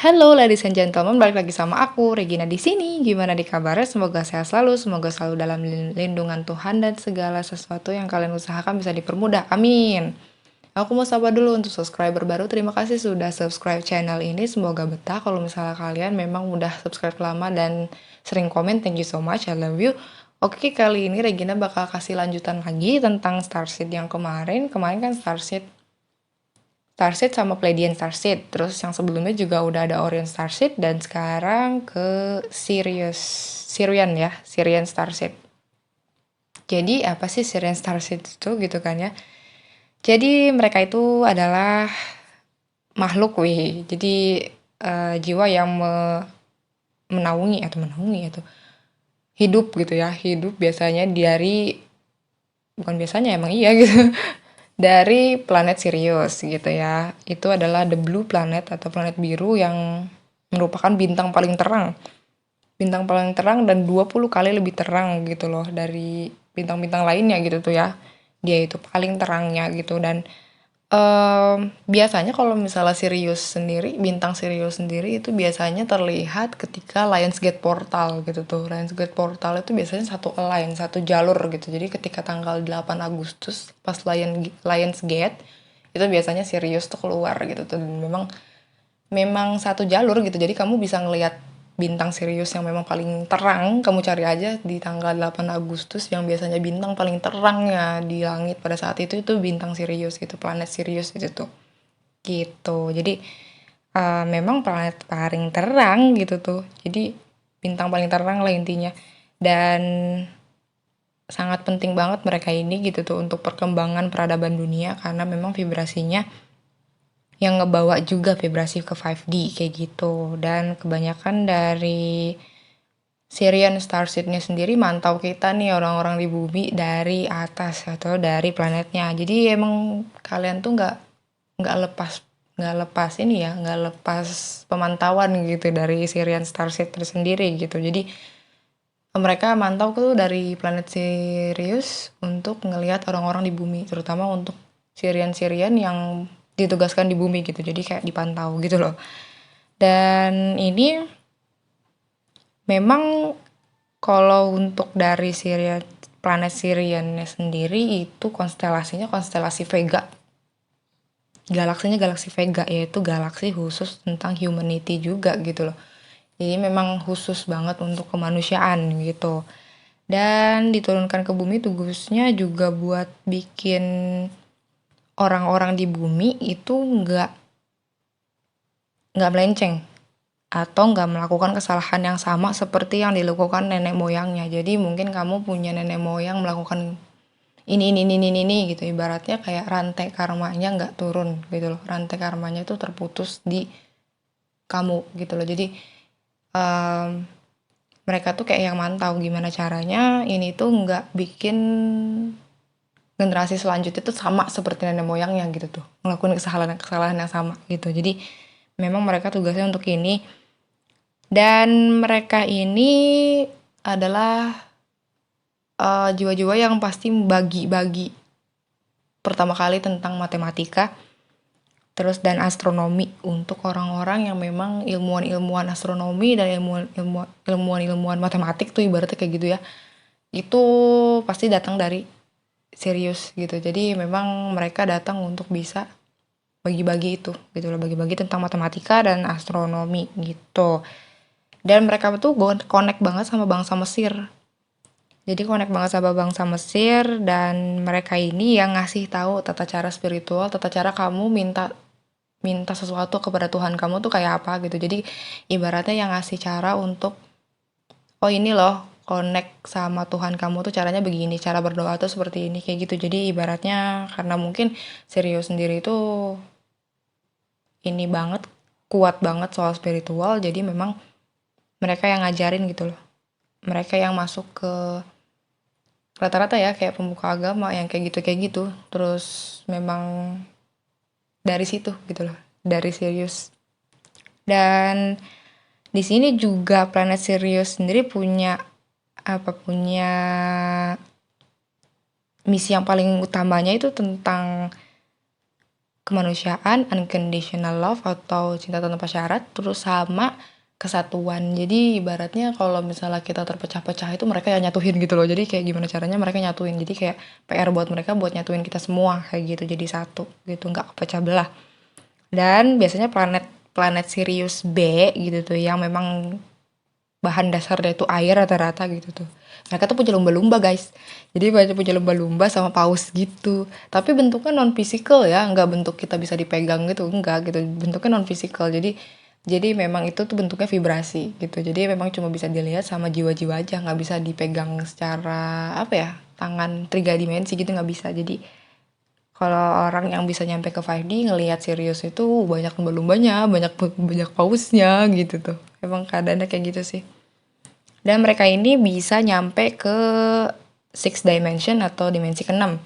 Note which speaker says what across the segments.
Speaker 1: Halo ladies and gentlemen, balik lagi sama aku Regina di sini. Gimana di kabarnya? Semoga sehat selalu, semoga selalu dalam lindungan Tuhan dan segala sesuatu yang kalian usahakan bisa dipermudah. Amin. Aku mau sapa dulu untuk subscriber baru. Terima kasih sudah subscribe channel ini. Semoga betah. Kalau misalnya kalian memang udah subscribe lama dan sering komen, thank you so much. I love you. Oke, kali ini Regina bakal kasih lanjutan lagi tentang Starseed yang kemarin. Kemarin kan Starseed sama Pleiadian Starseed. Terus yang sebelumnya juga udah ada Orion Starseed dan sekarang ke Sirian Starseed. Jadi apa sih Sirian Starseed itu gitu kan ya? Jadi mereka itu adalah makhluk Jadi jiwa yang menaungi atau hidup gitu ya. Hidup biasanya bukan biasanya emang iya gitu. Dari planet Sirius gitu ya. Itu adalah the blue planet atau planet biru yang merupakan bintang paling terang. Bintang paling terang dan 20 kali lebih terang gitu loh dari bintang-bintang lainnya gitu tuh ya. Dia itu paling terangnya gitu dan biasanya kalau misalnya bintang Sirius sendiri itu biasanya terlihat ketika Lionsgate Portal gitu tuh. Lionsgate Portal itu biasanya satu jalur gitu. Jadi ketika tanggal 8 Agustus pas Lionsgate itu biasanya Sirius tuh keluar gitu tuh. Dan memang satu jalur gitu. Jadi kamu bisa ngelihat bintang Sirius yang memang paling terang, kamu cari aja di tanggal 8 Agustus yang biasanya bintang paling terangnya di langit pada saat itu bintang Sirius gitu, planet Sirius itu tuh. Gitu. Jadi memang planet paling terang gitu tuh. Jadi bintang paling terang lah intinya. Dan sangat penting banget mereka ini gitu tuh untuk perkembangan peradaban dunia karena memang vibrasinya yang ngebawa juga vibrasi ke 5D kayak gitu. Dan kebanyakan dari Sirian Starseed-nya sendiri mantau kita nih orang-orang di bumi dari atas atau dari planetnya. Jadi emang kalian tuh nggak lepas pemantauan gitu dari Sirian Starseed tersendiri gitu. Jadi mereka mantau tuh dari planet Sirius untuk ngelihat orang-orang di bumi, terutama untuk Sirian yang ditugaskan di bumi gitu. Jadi kayak dipantau gitu loh. Dan ini memang kalau untuk dari planet Siriannya sendiri itu konstelasinya konstelasi Vega. Galaksinya galaksi Vega, yaitu galaksi khusus tentang humanity juga gitu loh. Jadi memang khusus banget untuk kemanusiaan gitu. Dan diturunkan ke bumi tugasnya juga buat bikin orang-orang di bumi itu nggak melenceng atau nggak melakukan kesalahan yang sama seperti yang dilakukan nenek moyangnya. Jadi mungkin kamu punya nenek moyang melakukan ini gitu, ibaratnya kayak rantai karmanya nggak turun gitu loh, rantai karmanya itu terputus di kamu gitu loh. Jadi mereka tuh kayak yang mantau gimana caranya ini tuh nggak bikin generasi selanjutnya tuh sama seperti nenek moyangnya gitu tuh, ngelakuin kesalahan yang sama gitu. Jadi memang mereka tugasnya untuk ini. Dan mereka ini adalah jiwa-jiwa yang pasti bagi-bagi pertama kali tentang matematika terus dan astronomi untuk orang-orang yang memang ilmuwan-ilmuwan astronomi dan ilmuwan-ilmuwan matematik tuh ibaratnya kayak gitu ya. Itu pasti datang dari Sirius gitu. Jadi memang mereka datang untuk bisa bagi-bagi itu gitu loh, bagi-bagi tentang matematika dan astronomi gitu. Dan mereka tuh connect banget sama bangsa Mesir. Jadi connect banget sama bangsa Mesir dan mereka ini yang ngasih tahu tata cara spiritual, tata cara kamu minta sesuatu kepada Tuhan kamu tuh kayak apa gitu. Jadi ibaratnya yang ngasih cara untuk oh ini loh connect sama Tuhan kamu tuh caranya begini, cara berdoa tuh seperti ini kayak gitu. Jadi ibaratnya karena mungkin Sirius sendiri itu ini banget kuat banget soal spiritual, jadi memang mereka yang ngajarin gitu loh. Mereka yang masuk ke rata-rata ya kayak pembuka agama yang kayak gitu. Terus memang dari situ gitu loh, dari Sirius. Dan di sini juga planet Sirius sendiri punya misi yang paling utamanya itu tentang kemanusiaan, unconditional love atau cinta tanpa syarat, terus sama kesatuan. Jadi ibaratnya kalau misalnya kita terpecah-pecah itu mereka yang nyatuin gitu loh. Jadi kayak gimana caranya mereka nyatuin. Jadi kayak PR buat mereka buat nyatuin kita semua kayak gitu jadi satu gitu, nggak kepecah belah. Dan biasanya planet planet Sirius B gitu tuh yang memang bahan dasarnya itu air rata-rata gitu tuh. Mereka tuh punya lumba-lumba guys. Jadi banyak punya lumba-lumba sama paus gitu. Tapi bentuknya non physical ya, nggak bentuk kita bisa dipegang gitu, enggak gitu. Bentuknya non physical. Jadi memang itu tuh bentuknya vibrasi gitu. Jadi memang cuma bisa dilihat sama jiwa-jiwa aja, nggak bisa dipegang secara apa ya, tangan tiga dimensi gitu nggak bisa. Jadi kalau orang yang bisa nyampe ke 5D ngelihat Sirius itu banyak lumba-lumbanya, banyak banyak pausnya gitu tuh. Emang keadaannya kayak gitu sih. Dan mereka ini bisa nyampe ke six dimension atau dimensi ke-6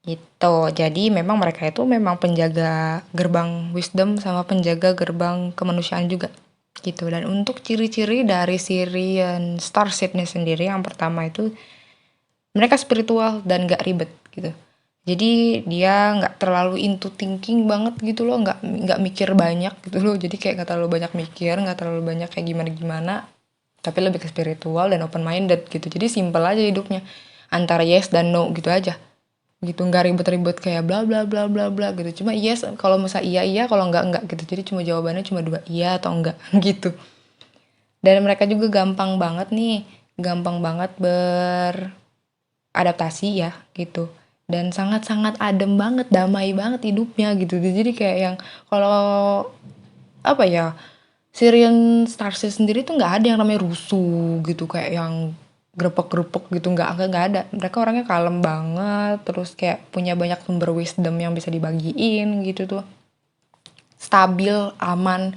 Speaker 1: gitu. Jadi memang mereka itu memang penjaga gerbang wisdom sama penjaga gerbang kemanusiaan juga gitu. Dan untuk ciri-ciri dari Sirian Starseed-nya sendiri, yang pertama itu mereka spiritual dan gak ribet gitu. Jadi dia nggak terlalu into thinking banget gitu loh, nggak mikir banyak gitu loh. Jadi kayak nggak terlalu banyak mikir, nggak terlalu banyak kayak gimana gimana, tapi lebih ke spiritual dan open minded gitu. Jadi simple aja hidupnya, antara yes dan no gitu aja gitu, nggak ribet-ribet kayak bla bla bla bla bla gitu. Cuma yes kalau misalnya iya iya, kalau enggak gitu. Jadi cuma jawabannya cuma dua, iya atau enggak gitu. Dan mereka juga gampang banget beradaptasi ya gitu. Dan sangat-sangat adem banget, damai banget hidupnya gitu. Jadi kayak yang kalau apa ya, Syrian Starseed sendiri tuh nggak ada yang namanya rusuh gitu, kayak yang grepek-grepek gitu, nggak ada. Mereka orangnya kalem banget, terus kayak punya banyak sumber wisdom yang bisa dibagiin gitu tuh. Stabil, aman,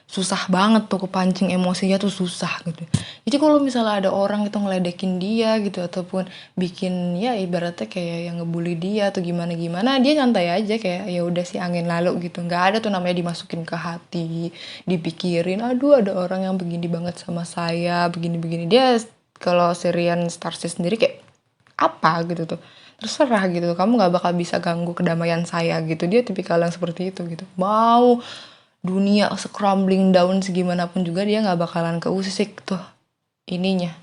Speaker 1: susah banget tuh kepancing emosinya tuh susah gitu. Jadi kalau misalnya ada orang itu ngeledekin dia gitu ataupun bikin ya ibaratnya kayak yang ngebully dia atau gimana gimana, dia santai aja kayak ya udah sih angin lalu gitu. Nggak ada tuh namanya dimasukin ke hati, dipikirin aduh ada orang yang begini banget sama saya, begini-begini. Dia kalau Syrian Starseed sendiri kayak apa gitu tuh, terserah gitu, kamu nggak bakal bisa ganggu kedamaian saya gitu. Dia tipikal yang seperti itu gitu, mau dunia scrambling down segimanapun juga dia nggak bakalan keusik tuh ininya,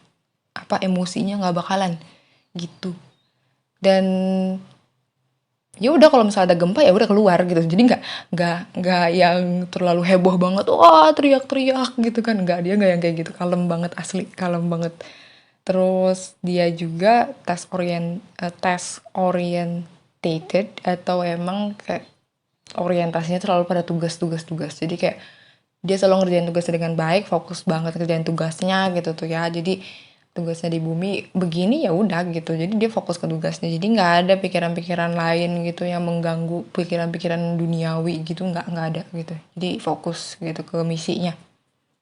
Speaker 1: apa, emosinya nggak bakalan gitu. Dan ya udah kalau misalnya ada gempa ya udah keluar gitu, jadi nggak yang terlalu heboh banget wah teriak-teriak gitu kan, nggak, dia nggak yang kayak gitu, kalem banget, asli kalem banget. Terus dia juga task orientated atau emang kayak orientasinya terlalu pada tugas. Jadi kayak dia selalu ngerjain tugasnya dengan baik, fokus banget ngerjain tugasnya gitu tuh ya. Jadi tugasnya di bumi begini ya udah gitu. Jadi dia fokus ke tugasnya. Jadi nggak ada pikiran-pikiran lain gitu yang mengganggu pikiran-pikiran duniawi gitu, nggak ada gitu. Jadi fokus gitu ke misinya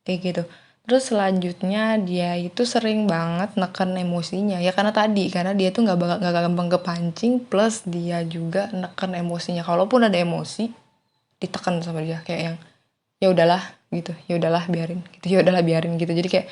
Speaker 1: kayak gitu. Terus selanjutnya dia itu sering banget neken emosinya ya, karena dia tuh nggak gampang kepancing, plus dia juga neken emosinya. Kalaupun ada emosi ditekan sama dia kayak yang ya udahlah gitu, ya udahlah biarin gitu, ya udahlah biarin gitu. Jadi kayak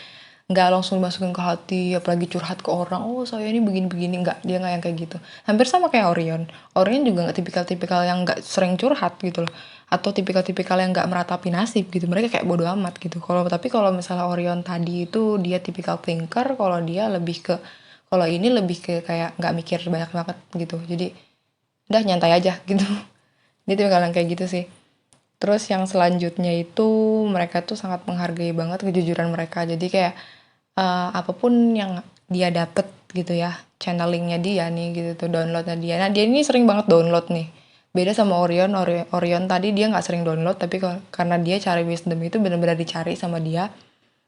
Speaker 1: nggak langsung masukin ke hati, apalagi curhat ke orang, oh saya ini begini-begini, nggak, dia nggak yang kayak gitu. Hampir sama kayak Orion juga nggak tipikal-tipikal yang nggak sering curhat gitu loh, atau tipikal-tipikal yang nggak meratapi nasib gitu. Mereka kayak bodo amat gitu. Tapi kalau misalnya Orion tadi itu dia tipikal thinker, kalau dia lebih ke, kalau ini lebih ke kayak nggak mikir banyak banget gitu. Jadi udah nyantai aja gitu. Dia tipikal yang kayak gitu sih. Terus yang selanjutnya itu mereka tuh sangat menghargai banget kejujuran mereka. Jadi kayak apapun yang dia dapet gitu ya, channelingnya dia nih gitu tuh, downloadnya dia. Nah dia ini sering banget download nih. Beda sama Orion tadi dia nggak sering download, tapi karena dia cari wisdom itu benar-benar dicari sama dia,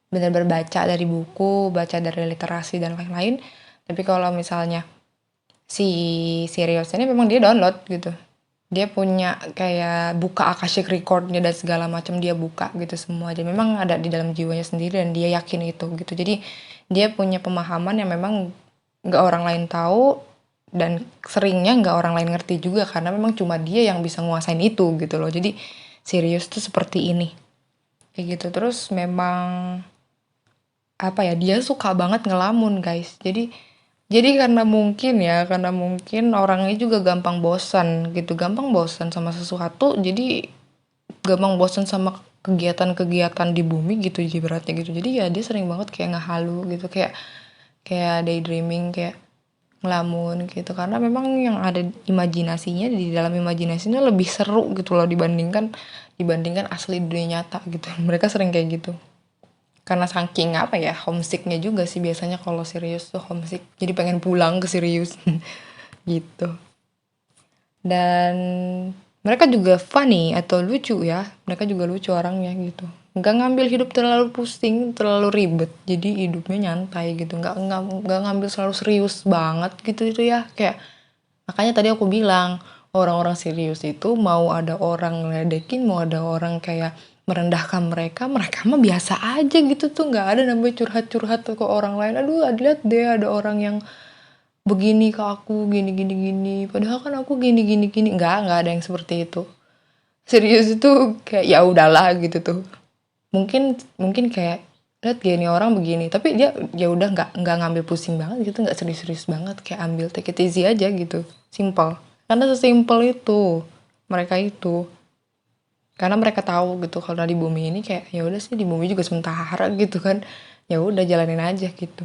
Speaker 1: benar-benar baca dari buku, baca dari literasi dan lain-lain. Tapi kalau misalnya si Sirius ini memang dia download gitu. Dia punya kayak buka Akashic Record-nya dan segala macam, dia buka gitu semua. Jadi memang ada di dalam jiwanya sendiri dan dia yakin itu gitu. Jadi dia punya pemahaman yang memang nggak orang lain tahu, dan seringnya nggak orang lain ngerti juga karena memang cuma dia yang bisa nguasain itu gitu loh. Jadi Sirius tuh seperti ini kayak gitu. Terus memang apa ya, dia suka banget ngelamun guys. Jadi Jadi karena mungkin orangnya juga gampang bosan gitu, gampang bosan sama sesuatu, jadi gampang bosan sama kegiatan-kegiatan di bumi gitu ibaratnya gitu. Jadi ya dia sering banget kayak ngehalu gitu, kayak kayak daydreaming, kayak ngelamun gitu. Karena memang yang ada imajinasinya, di dalam imajinasinya lebih seru gitu loh dibandingkan dibandingkan asli dunia nyata gitu. Mereka sering kayak gitu. Karena saking apa ya, homesicknya juga sih biasanya kalau serius tuh homesick. Jadi pengen pulang ke serius gitu. Dan mereka juga funny atau lucu ya. Mereka juga lucu orangnya gitu. Nggak ngambil hidup terlalu pusing, terlalu ribet. Jadi hidupnya nyantai gitu. Nggak ngambil selalu serius banget gitu itu ya. Kayak makanya tadi aku bilang orang-orang serius itu mau ada orang ngeledekin, mau ada orang kayak merendahkan mereka, mereka mah biasa aja gitu tuh, nggak ada namanya curhat-curhat tuh ke orang lain. Aduh, lihat deh ada orang yang begini ke aku, gini gini gini. Padahal kan aku gini gini gini. Nggak ada yang seperti itu. Serius itu kayak ya udahlah gitu tuh. Mungkin mungkin kayak lihat gini orang begini, tapi dia ya udah nggak ngambil pusing banget gitu, nggak serius-serius banget, kayak ambil take it easy aja gitu, simple. Karena sesimpel itu mereka itu, karena mereka tahu gitu kalau di bumi ini kayak ya udah sih, di bumi juga sementara gitu kan, ya udah jalanin aja gitu.